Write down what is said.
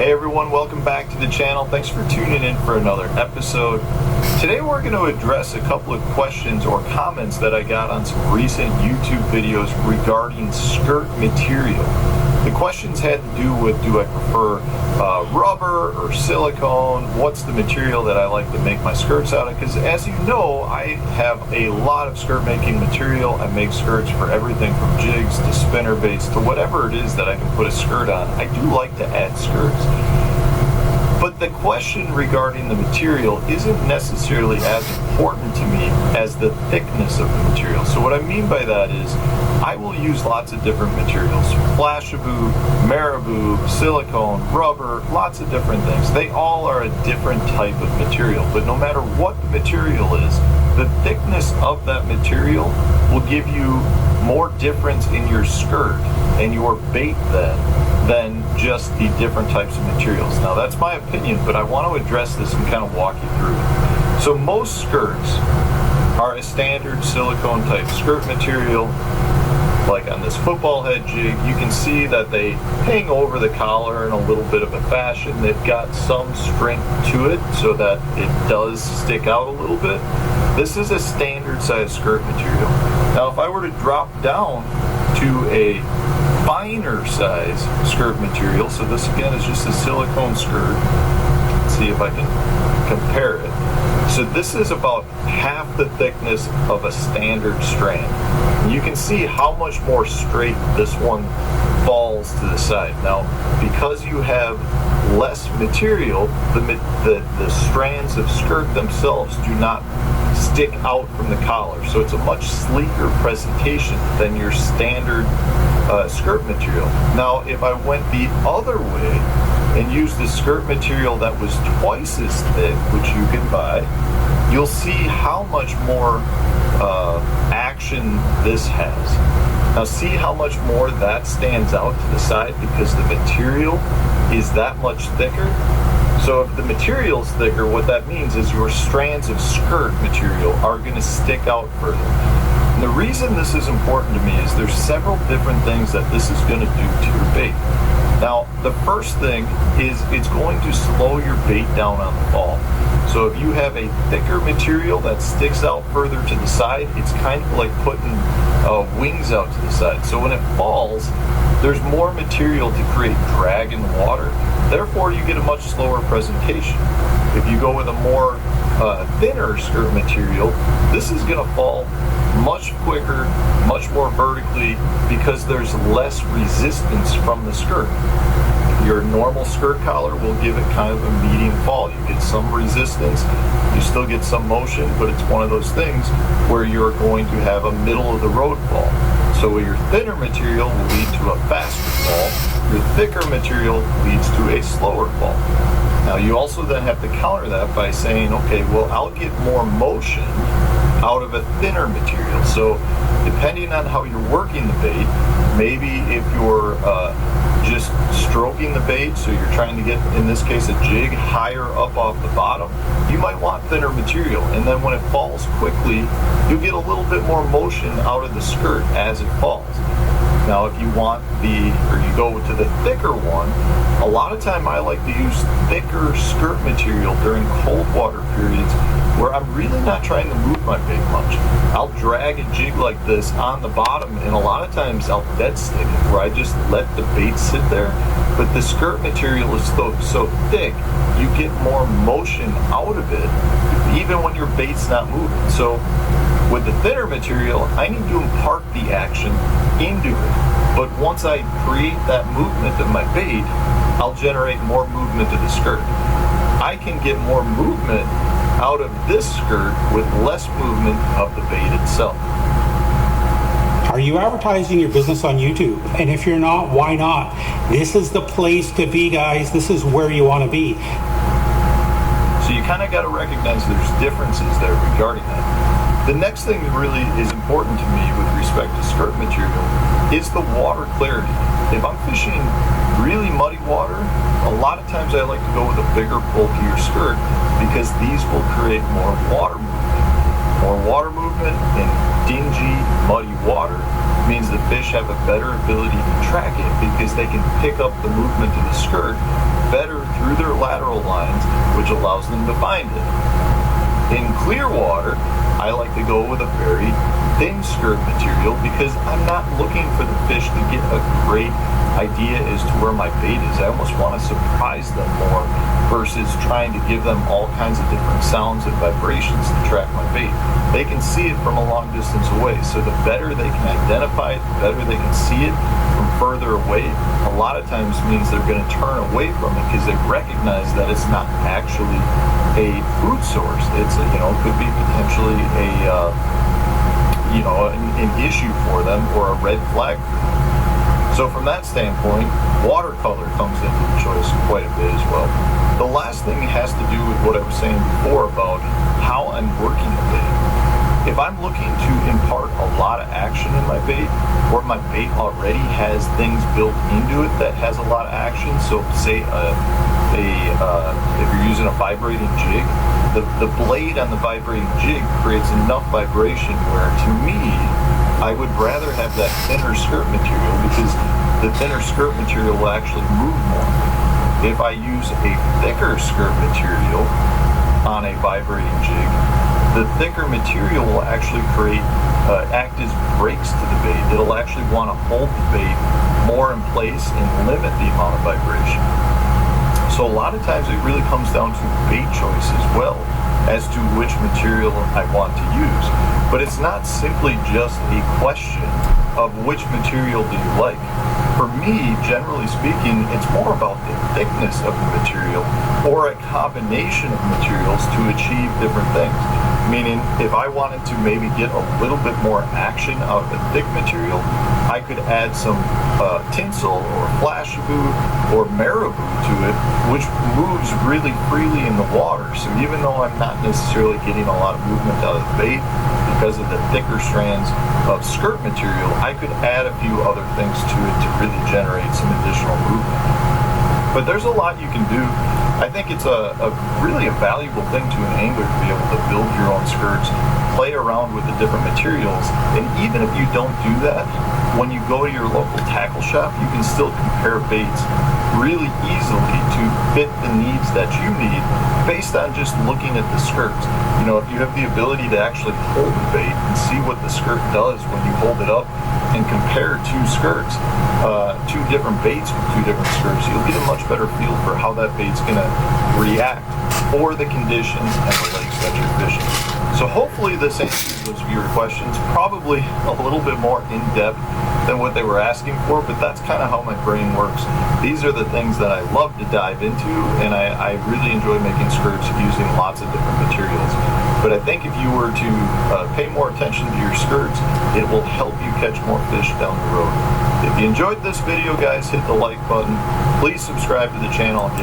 Hey everyone, welcome back to the channel. Thanks for tuning in for another episode. Today we're going to address a couple of questions or comments that I got on some recent YouTube videos regarding skirt material. The questions had to do with, do I prefer rubber or silicone? What's the material that I like to make my skirts out of? Because as you know, I have a lot of skirt making material. I make skirts for everything from jigs to spinner baits to whatever it is that I can put a skirt on. I do like to add skirts. But the question regarding the material isn't necessarily as important to me as the thickness of the material. So what I mean by that is I will use lots of different materials. Flashabou, marabou, silicone, rubber, lots of different things. They all are a different type of material. But no matter what the material is, the thickness of that material will give you more difference in your skirt and your bait than just the different types of materials. Now that's my opinion, but I want to address this and kind of walk you through it. So most skirts are a standard silicone type skirt material. Like on this football head jig, you can see that they hang over the collar in a little bit of a fashion. They've got some strength to it so that it does stick out a little bit. This is a standard size skirt material. Now if I were to drop down to a finer size skirt material, so this again is just a silicone skirt. Let's see if I can compare it. So this is about half the thickness of a standard strand. And you can see how much more straight this one falls to the side. Now, because you have less material, the strands of skirt themselves do not stick out from the collar. So it's a much sleeker presentation than your standard skirt material. Now, if I went the other way and used the skirt material that was twice as thick, which you can buy, you'll see how much more action this has. Now see how much more that stands out to the side because the material is that much thicker. So if the material is thicker, what that means is your strands of skirt material are going to stick out further. And the reason this is important to me is there's several different things that this is going to do to your bait. Now, the first thing is it's going to slow your bait down on the fall. So if you have a thicker material that sticks out further to the side, it's kind of like putting wings out to the side. So when it falls, there's more material to create drag in the water. Therefore, you get a much slower presentation. If you go with a more thinner skirt material, this is going to fall much quicker, much more vertically because there's less resistance from the skirt. Your normal skirt collar will give it kind of a medium fall. You get some resistance, you still get some motion, but it's one of those things where you're going to have a middle of the road fall. So your thinner material will lead to a faster fall. Your thicker material leads to a slower fall. Now you also then have to counter that by saying, okay, well, I'll get more motion out of a thinner material. So depending on how you're working the bait, maybe if you're just stroking the bait, so you're trying to get, in this case, a jig higher up off the bottom, you might want thinner material. And then when it falls quickly, you'll get a little bit more motion out of the skirt as it falls. Now if you want you go to the thicker one, a lot of time I like to use thicker skirt material during cold water periods where I'm really not trying to move my bait much. I'll drag a jig like this on the bottom, and a lot of times I'll dead stick it where I just let the bait sit there. But the skirt material is so thick, you get more motion out of it even when your bait's not moving. So with the thinner material, I need to impart the action into it. But once I create that movement of my bait, I'll generate more movement to the skirt. I can get more movement out of this skirt with less movement of the bait itself. Are you advertising your business on YouTube? And if you're not, why not? This is the place to be, guys. This is where you want to be. So you kind of got to recognize there's differences there regarding that. The next thing that really is important to me with respect to skirt material is the water clarity. If I'm fishing really muddy water, a lot of times I like to go with a bigger, bulkier skirt because these will create more water movement. More water movement and dingy, muddy water means the fish have a better ability to track it because they can pick up the movement of the skirt better through their lateral lines, which allows them to find it. In clear water, I like to go with a very thin skirt material because I'm not looking for the fish to get a great idea as to where my bait is. I almost want to surprise them more versus trying to give them all kinds of different sounds and vibrations to track my bait. They can see it from a long distance away, so the better they can identify it, the better they can see it from further away, a lot of times means they're going to turn away from it because they recognize that it's not actually a food source. It's could be potentially an issue for them or a red flag for them. So from that standpoint, watercolor comes into the choice quite a bit as well. The last thing has to do with what I was saying before about how I'm working the bait. If I'm looking to impart a lot of action in my bait, or my bait already has things built into it that has a lot of action, so say if you're using a vibrating jig, the blade on the vibrating jig creates enough vibration where, to me, I would rather have that thinner skirt material because the thinner skirt material will actually move more. If I use a thicker skirt material on a vibrating jig, the thicker material will actually act as brakes to the bait. It'll actually want to hold the bait more in place and limit the amount of vibration. So a lot of times it really comes down to bait choice as well as to which material I want to use. But it's not simply just a question of which material do you like. For me, generally speaking, it's more about the thickness of the material or a combination of materials to achieve different things. Meaning, if I wanted to maybe get a little bit more action out of a thick material, I could add some tinsel or flashabou or marabou to it, which moves really freely in the water. So even though I'm not necessarily getting a lot of movement out of the bait because of the thicker strands of skirt material, I could add a few other things to it to really generate some additional movement. But there's a lot you can do. I think it's really a valuable thing to an angler to be able to build your own skirts, play around with the different materials, and even if you don't do that, when you go to your local tackle shop, you can still compare baits really easily to fit the needs that you need based on just looking at the skirts. If you have the ability to actually hold the bait and see what the skirt does when you hold it up and compare two skirts, two different baits with two different skirts, you'll get a much better feel for how that bait's going to react for the conditions and the lakes that you're fishing. So hopefully this answers those viewer questions, probably a little bit more in-depth than what they were asking for, but that's kind of how my brain works. These are the things that I love to dive into, and I really enjoy making skirts using lots of different materials. But I think if you were to pay more attention to your skirts, it will help you catch more fish down the road. If you enjoyed this video, guys, hit the like button. Please subscribe to the channel if you